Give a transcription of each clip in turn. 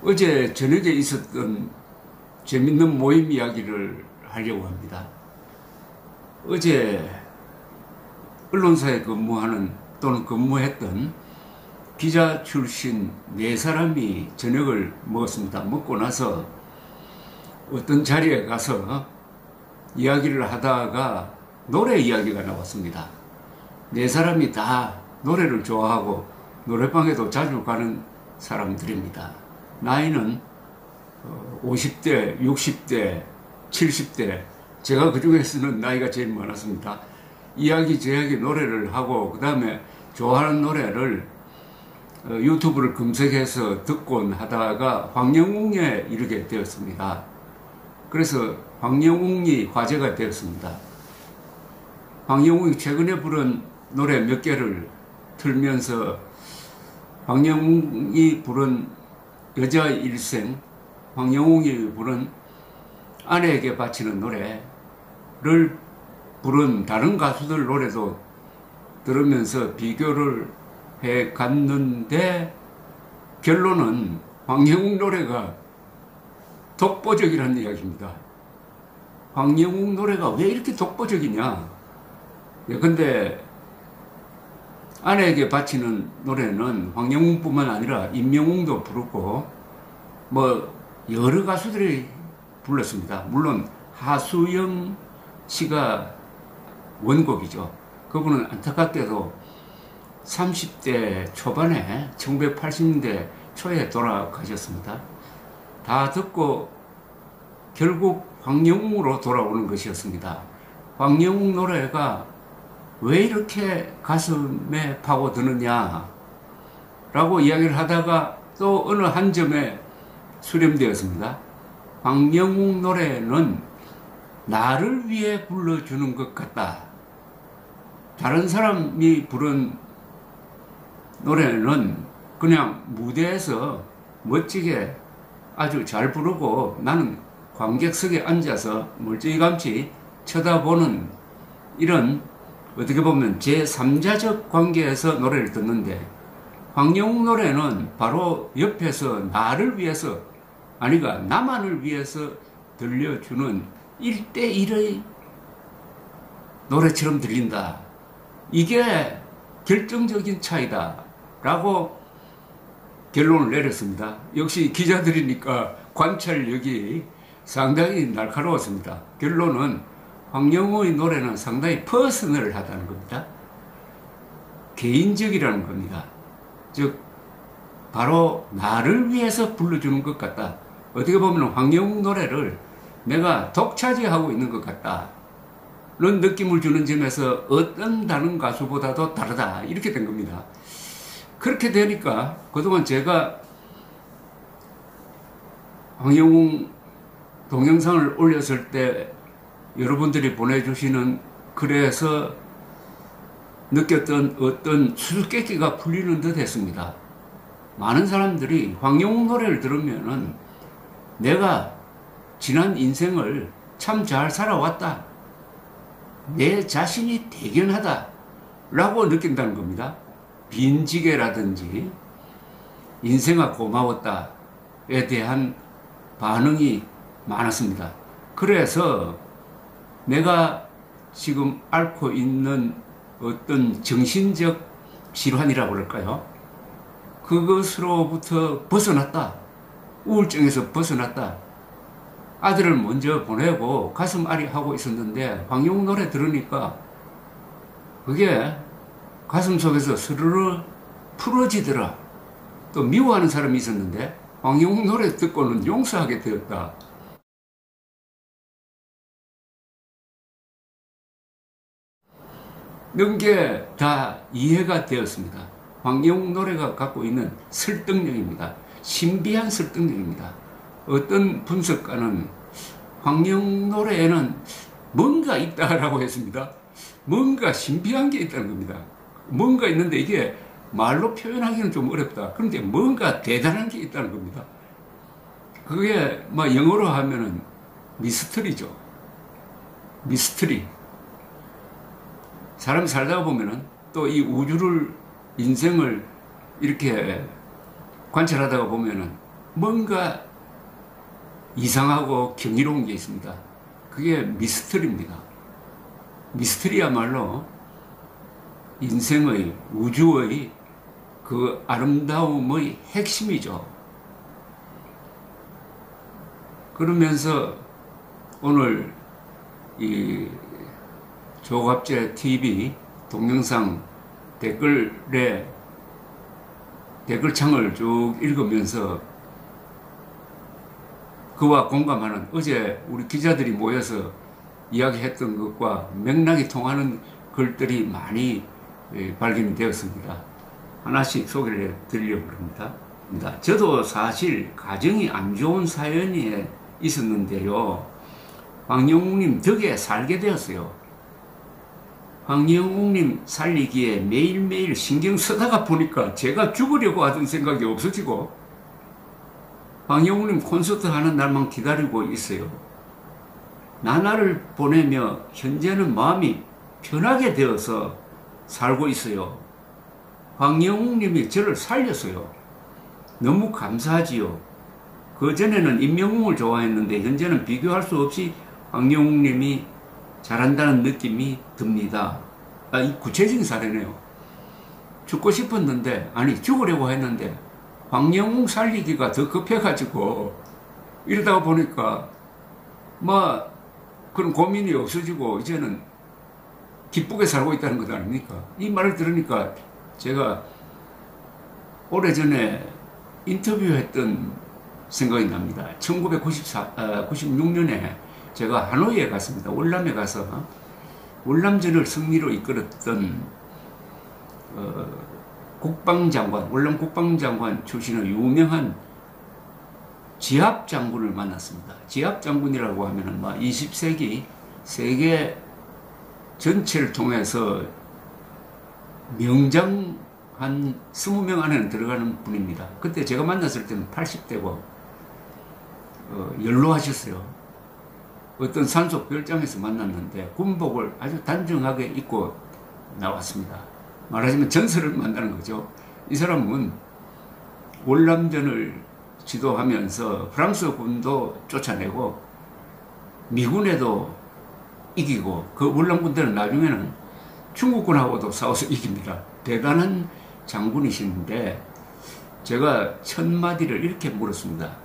어제 저녁에 있었던 재밌는 모임 이야기를 하려고 합니다. 어제 언론사에 근무하는 또는 근무했던 기자 출신 4사람이 저녁을 먹었습니다. 먹고 나서 어떤 자리에 가서 이야기를 하다가 노래 이야기가 나왔습니다. 4사람이 다 노래를 좋아하고 노래방에도 자주 가는 사람들입니다. 나이는 50대, 60대, 70대, 제가 그 중에서는 나이가 제일 많았습니다. 이야기 저야기 노래를 하고 그 다음에 좋아하는 노래를 유튜브를 검색해서 듣곤 하다가 황영웅에 이르게 되었습니다. 그래서 황영웅이 화제가 되었습니다. 황영웅이 최근에 부른 노래 몇 개를 틀면서 황영웅이 부른 여자 일생, 황영웅이 부른 아내에게 바치는 노래를 부른 다른 가수들 노래도 들으면서 비교를 해 갔는데 결론은 황영웅 노래가 독보적이라는 이야기입니다. 황영웅 노래가 왜 이렇게 독보적이냐? 근데 아내에게 바치는 노래는 황영웅뿐만 아니라 임영웅도 부르고 뭐 여러 가수들이 불렀습니다. 물론 하수영 씨가 원곡이죠. 그분은 안타깝게도 30대 초반에 1980년대 초에 돌아가셨습니다. 다 듣고 결국 황영웅으로 돌아오는 것이었습니다. 황영웅 노래가 왜 이렇게 가슴에 파고드느냐 라고 이야기를 하다가 또 어느 한 점에 수렴되었습니다. 황영웅 노래는 나를 위해 불러주는 것 같다. 다른 사람이 부른 노래는 그냥 무대에서 멋지게 아주 잘 부르고 나는 관객석에 앉아서 멀찌감치 쳐다보는 이런 어떻게 보면 제3자적 관계에서 노래를 듣는데 황영웅 노래는 바로 옆에서 나를 위해서 아니가 나만을 위해서 들려주는 1대1의 노래처럼 들린다. 이게 결정적인 차이다 라고 결론을 내렸습니다. 역시 기자들이니까 관찰력이 상당히 날카로웠습니다. 결론은 황영웅의 노래는 상당히 퍼스널하다는 겁니다. 개인적이라는 겁니다. 즉 바로 나를 위해서 불러주는 것 같다. 어떻게 보면 황영웅 노래를 내가 독차지하고 있는 것 같다 는 느낌을 주는 점에서 어떤 다른 가수보다도 다르다 이렇게 된 겁니다. 그렇게 되니까 그동안 제가 황영웅 동영상을 올렸을 때 여러분들이 보내주시는 글에서 느꼈던 어떤 수수께끼가 풀리는 듯 했습니다. 많은 사람들이 황영웅 노래를 들으면은 내가 지난 인생을 참 잘 살아왔다. 내 자신이 대견하다. 라고 느낀다는 겁니다. 빈지게라든지 인생아 고마웠다에 대한 반응이 많았습니다. 그래서 내가 지금 앓고 있는 어떤 정신적 질환이라고 그럴까요? 그것으로부터 벗어났다. 우울증에서 벗어났다. 아들을 먼저 보내고 가슴 앓이 하고 있었는데 황영웅 노래 들으니까 그게 가슴 속에서 스르르 풀어지더라. 또 미워하는 사람이 있었는데 황영웅 노래 듣고는 용서하게 되었다. 이런 게 다 이해가 되었습니다. 황영웅 노래가 갖고 있는 설득력입니다. 신비한 설득력입니다. 어떤 분석가는 황영웅 노래에는 뭔가 있다라고 했습니다. 뭔가 신비한 게 있다는 겁니다. 뭔가 있는데 이게 말로 표현하기는 좀 어렵다. 그런데 뭔가 대단한 게 있다는 겁니다. 그게 막 영어로 하면은 미스터리죠. 미스터리. 사람이 살다가 보면은 또 이 우주를, 인생을 이렇게 관찰하다가 보면은 뭔가 이상하고 경이로운 게 있습니다. 그게 미스터리입니다. 미스터리야말로 인생의, 우주의 그 아름다움의 핵심이죠. 그러면서 오늘 이 조갑재 TV 동영상 댓글창을 쭉 읽으면서 그와 공감하는, 어제 우리 기자들이 모여서 이야기했던 것과 맥락이 통하는 글들이 많이 발견이 되었습니다. 하나씩 소개를 해드리려고 합니다. 저도 사실 가정이 안 좋은 사연이 있었는데요. 황영웅님 덕에 살게 되었어요. 황영웅님 살리기에 매일매일 신경 쓰다가 보니까 제가 죽으려고 하던 생각이 없어지고 황영웅님 콘서트 하는 날만 기다리고 있어요. 나날을 보내며 현재는 마음이 편하게 되어서 살고 있어요. 황영웅님이 저를 살렸어요. 너무 감사하지요. 그전에는 임영웅을 좋아했는데 현재는 비교할 수 없이 황영웅님이 잘한다는 느낌이 듭니다. 이 구체적인 사례네요. 죽고 싶었는데, 아니 죽으려고 했는데 황영웅 살리기가 더 급해가지고 이러다가 보니까 그런 고민이 없어지고 이제는 기쁘게 살고 있다는 것 아닙니까? 이 말을 들으니까 제가 오래전에 인터뷰했던 생각이 납니다. 1996년에 제가 하노이에 갔습니다. 월남에 가서 월남전을 승리로 이끌었던 국방장관, 월남 국방장관 출신의 유명한 지압 장군을 만났습니다. 지압 장군이라고 하면은 20세기 세계 전체를 통해서 명장 한 20명 안에는 들어가는 분입니다. 그때 제가 만났을 때는 80대고 연로하셨어요. 어떤 산속 별장에서 만났는데 군복을 아주 단정하게 입고 나왔습니다. 말하자면 전설을 만나는 거죠. 이 사람은 월남전을 지도하면서 프랑스 군도 쫓아내고 미군에도 이기고, 그 월남 군대는 나중에는 중국군하고도 싸워서 이깁니다. 대단한 장군이시는데 제가 첫 마디를 이렇게 물었습니다.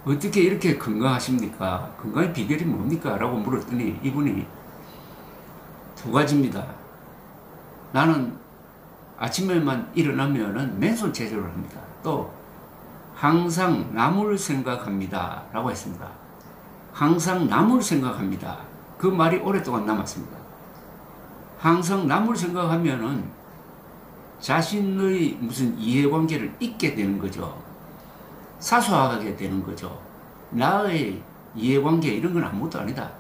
어떻게 이렇게 건강하십니까? 건강의 비결이 뭡니까? 라고 물었더니 이분이 두 가지입니다. 나는 아침에만 일어나면은 맨손 체조를 합니다. 또 항상 남을 생각합니다. 라고 했습니다. 항상 남을 생각합니다. 그 말이 오랫동안 남았습니다. 항상 남을 생각하면은 자신의 무슨 이해관계를 잊게 되는 거죠. 사소하게 되는 거죠. 나의 이해관계 이런 건 아무것도 아니다.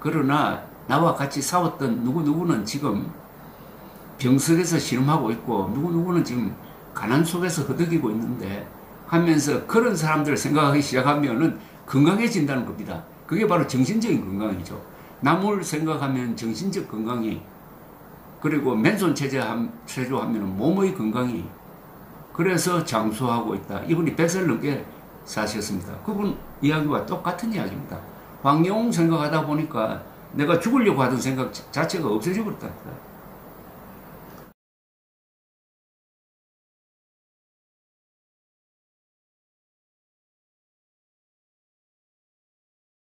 그러나 나와 같이 싸웠던 누구누구는 지금 병석에서 신음하고 있고 누구누구는 지금 가난 속에서 허덕이고 있는데 하면서 그런 사람들을 생각하기 시작하면은 건강해진다는 겁니다. 그게 바로 정신적인 건강이죠. 남을 생각하면 정신적 건강이, 그리고 맨손 체조하면 몸의 건강이, 그래서 장수하고 있다. 이분이 100살 넘게 사셨습니다. 그분 이야기와 똑같은 이야기입니다. 황영웅 생각하다 보니까 내가 죽으려고 하던 생각 자체가 없어져 버렸다.